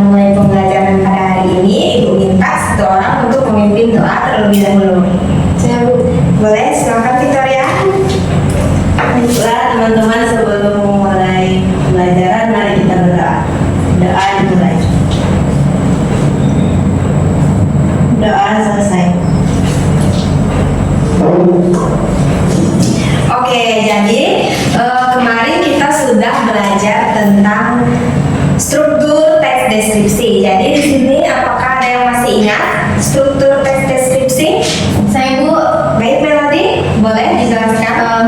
mulai pembelajaran pada hari ini, Ibu minta satu orang untuk memimpin doa terlebih dahulu. Saya Bu. Boleh, silakan Victoria. Baiklah teman-teman, sebelum memulai pembelajaran mari kita berdoa. Doa dimulai. Doa selesai. Oke, jadi kemarin kita sudah belajar tentang struktur teks deskripsi. Jadi di sini apakah ada yang masih ingat struktur teks deskripsi? Saya Bu. Baik, Melody, boleh dijelaskan?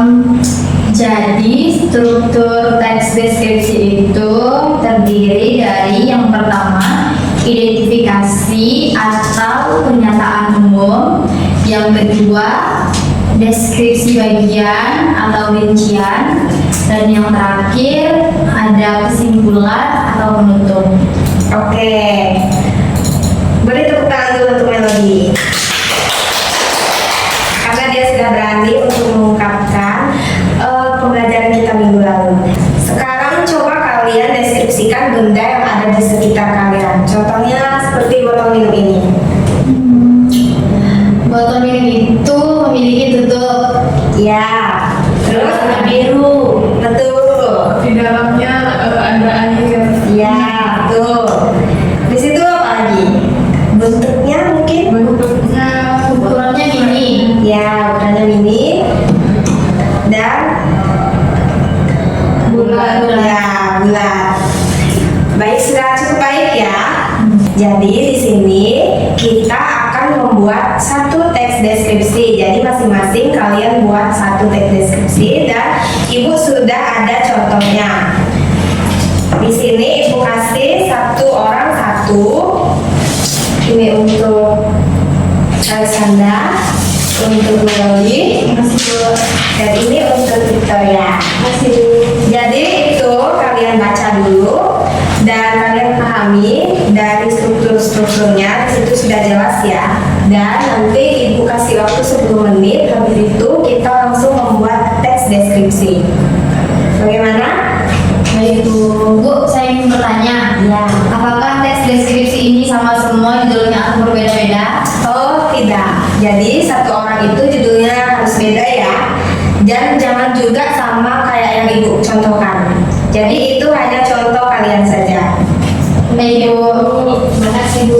Jadi struktur teks deskripsi itu terdiri dari yang pertama identifikasi atau pernyataan umum, yang kedua deskripsi bagian atau rincian, dan yang terakhir ada kesimpulan atau penutup. Oke, beri tepuk tangan dulu untuk Melody karena dia sudah berani untuk mengungkapkan pembelajaran kita minggu lalu. Sekarang coba kalian deskripsikan benda yang ada di sekitar kalian. Contohnya seperti botol minum ini. Botol minum itu memiliki tutup. Ya, terus Warna biru. betul. Di dalamnya ada air. Ya, betul. Di situ apa lagi? Bentuknya mungkin? Bentuknya ukurannya gini. Ya, ukurannya mini dan Bulat. ya bulat. Baik, sudah cukup baik ya. Jadi di sini kita akan membuat satu teks deskripsi. Jadi masing-masing kalian buat satu teks deskripsi dan Ibu sudah ada contohnya. Di sini Ibu kasih satu orang satu. Ini untuk Alexandra, untuk Melody, dan ini untuk Victoria. Jadi itu kalian baca dulu dan kalian pahami dari strukturnya. Di situ sudah jelas ya. Dan nanti Ibu kasih waktu 10 menit. Habis itu kita langsung membuat teks deskripsi. Bagaimana? Baik Bu, saya ingin bertanya. Ya. Apakah teks deskripsi ini sama semua judulnya atau berbeda-beda? Oh tidak. Jadi satu orang itu judulnya harus beda ya. Dan jangan juga sama kayak yang Ibu contohkan. Jadi itu hanya contoh kalian saja. Baik Bu. Terima kasih Bu.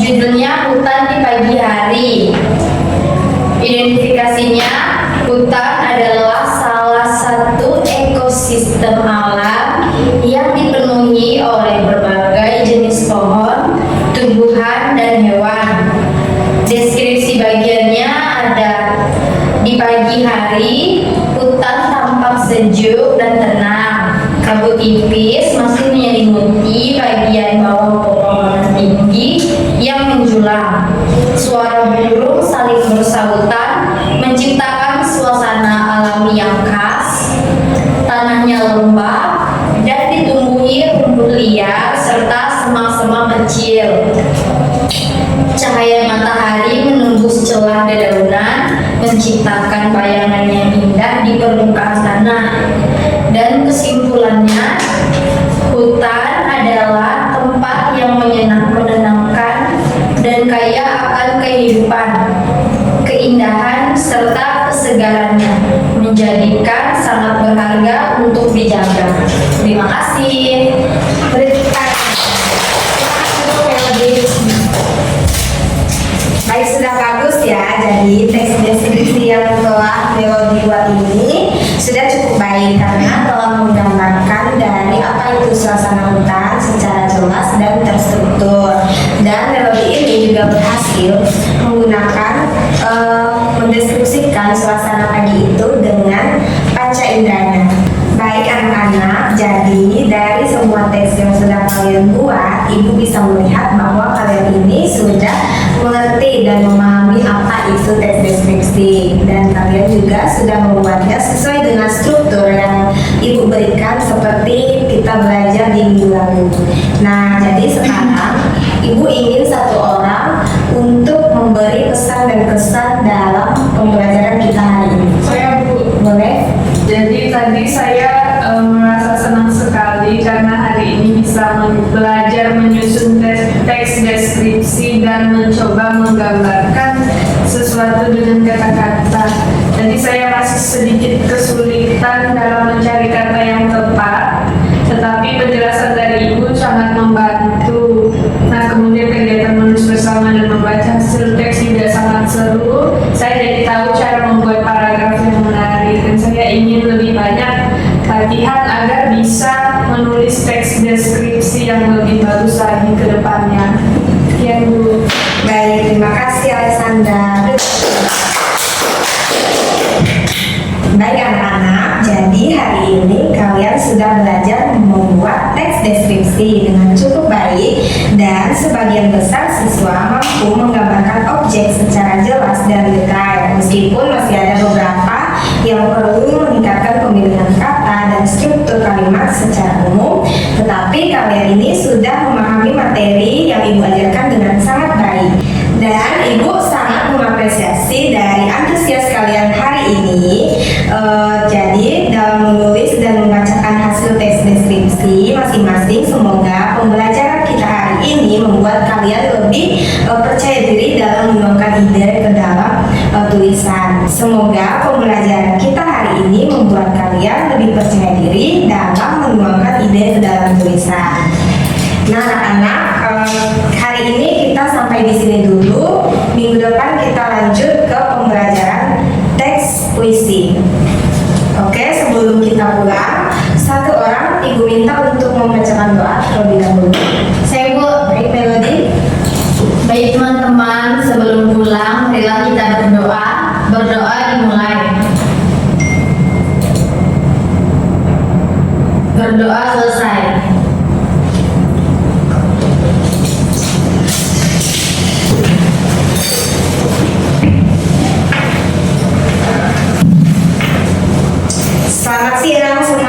Judulnya Hutan di Pagi Hari. Identifikasinya, hutan adalah salah satu ekosistem alam yang dipenuhi oleh berbagai jenis pohon, tumbuhan, dan hewan. Deskripsi bagiannya ada: di pagi hari, hutan tampak sejuk dan tenang. Kabut tipis masih menyelimuti bagian bawah pepohonan tinggi yang menjulang. Suara burung saling bersautan menciptakan suasana alami yang khas. Tanahnya lembab dan ditumbuhi rumput liar serta semak-semak kecil. Cahaya matahari menembus celah dedaunan, menciptakan bayangan yang indah di permukaan tanah. Dan kesimpulannya, hutan adalah tempat yang menyenangkan dan kaya akan kehidupan, keindahan, serta kesegarannya, menjadikan sangat berharga untuk dijaga. Terima kasih. Baik, sudah bagus ya. Jadi teks deskripsi yang telah Melody buat ini sudah cukup baik karena telah menggambarkan dari apa itu suasana hutan secara jelas dan terstruktur. Dan Melody ini juga berhasil menggunakan mendeskripsikan suasana pagi itu dengan panca inderanya. Baik anak-anak, jadi dari semua teks yang sudah kalian buat, Ibu bisa melihat bahwa kalian ini sudah mengerti dan memahami apa itu teks deskripsi, dan kalian juga sudah membuatnya sesuai dengan struktur yang Ibu berikan seperti kita belajar di minggu lalu. Nah, jadi sekarang Ibu ingin satu orang untuk memberi pesan dan kesan dalam pembelajaran kita hari ini. Saya Bu. Boleh? Jadi tadi saya merasa senang sekali karena hari ini bisa belajar menyusun teks deskripsi dan mencoba menggambarkan sesuatu dengan kata-kata. Jadi saya masih sedikit kesulitan dalam mencari kata yang tepat, tetapi penjelasan dari Ibu sangat membantu. Nah, kemudian kegiatan menulis bersama dan membaca hasil teks juga sangat seru. Saya jadi tahu cara membuat paragraf yang menarik, dan saya ingin lebih banyak latihan agar bisa menulis teks deskripsi yang lebih bagus lagi ke depannya. Ya, Bu. Baik, terima kasih Alexandra. Baik anak-anak, jadi hari ini kalian sudah belajar membuat teks deskripsi dengan cukup baik, dan sebagian besar siswa mampu menggambarkan objek secara jelas dan detail, meskipun masih ada beberapa yang perlu meningkatkan pemilihan kata dan struktur kalimat secara umum, tetapi kalian ini sudah memahami materi yang Ibu ajarkan dengan sangat baik. Dan Ibu sangat mengapresiasi dari antusias kalian hari ini. Jadi dalam menulis dan membacakan hasil teks deskripsi masing-masing, semoga pembelajaran kita hari ini membuat kalian lebih percaya diri dalam menuangkan ide ke dalam tulisan. Semoga pembelajaran kita hari ini membuat kalian lebih percaya diri dalam menuangkan ide ke dalam tulisan. Nah, anak-anak, hari ini kita sampai di sini dulu. Minggu depan kita lanjut ke pembelajaran teks puisi. Oke, sebelum kita pulang, satu orang Ibu minta untuk membacakan doa terlebih dahulu. Saya Bu. Baik, Melody. Baik teman-teman, sebelum pulang, marilah kita berdoa. Berdoa dimulai. Berdoa selesai. Selamat siang semuanya.